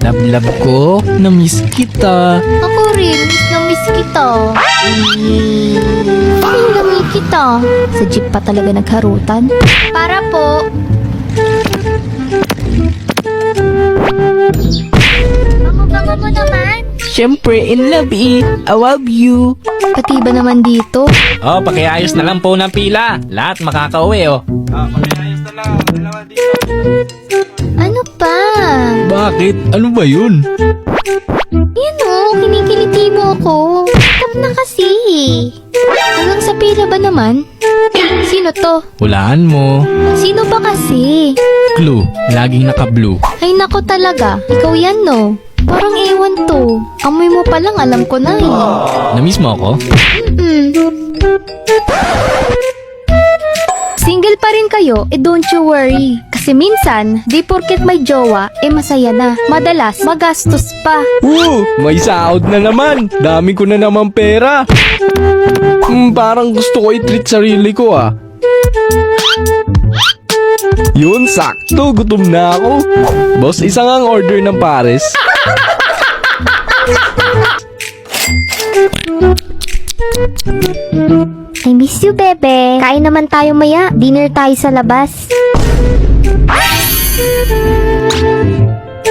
Love ko, na-miss kita. Ako rin, na-miss kita. Na-miss kita. Sa jeep pa talaga nagharutan. Para po. Bango-bango mo naman. Siyempre, in love I love you. Pati ba naman dito? Oh, pakiayos na lang po ng pila. Lahat makakauwi, oh. Ano pa? Bakit? Ano ba yun? Yan o, kinikiliti mo ako. Stop na kasi. Hanggang sa pila ba naman? Sino to? Hulaan mo. Sino ba kasi? Clue, laging naka-blue. Ay nako talaga, ikaw yan no. Parang ewan to. Amoy mo pa lang alam ko na eh. Na-miss mo ako? Single pa rin kayo, don't you worry. Kasi minsan, di porket may jowa, masaya na. Madalas, magastos pa. May sahod na naman. Dami ko na naman pera. Parang gusto ko i-treat sarili ko ah. Yun, sakto. Gutom na ako. Boss, isang ang order ng pares. I miss you, bebe. Kain naman tayo maya. Dinner tayo sa labas.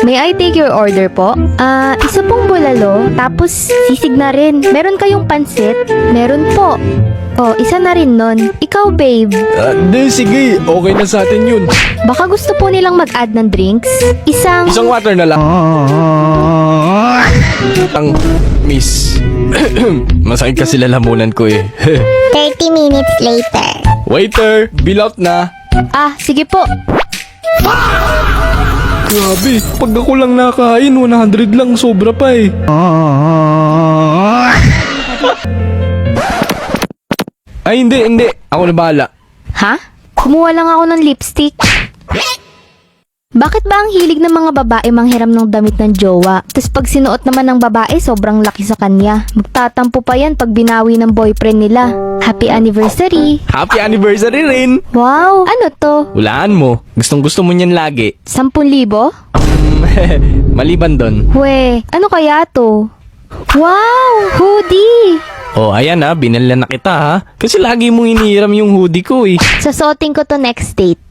May I take your order po? Isa pong bulalo, tapos sisig na rin. Meron kayong pansit? Meron po. Oh, isa na rin nun. Ikaw, babe. Sige. Okay na sa atin yun. Baka gusto po nilang mag-add ng drinks? Isang Water na lang. Ang miss. Masakit kasi lalamunan ko eh. 30 minutes later. Waiter, bill out na. Sige po. Grabe, pag ako lang nakain, 100 lang, sobra pa eh. Ay, hindi. Ako na bahala. Ha? Kumuha lang ako ng lipstick. Bakit ba ang hilig ng mga babae manghiram ng damit ng jowa? Tapos pag sinuot naman ng babae, sobrang laki sa kanya. Magtatampo pa yan pag binawi ng boyfriend nila. Happy anniversary! Happy anniversary rin! Wow! Ano to? Hulaan mo. Gustong gusto mo niyan lagi. 10,000? Maliban doon. We, ano kaya to? Wow! Hoodie! Oh, ayan binala na kita ha. Kasi lagi mong inihiram yung hoodie ko eh. Sasuotin ko to next date.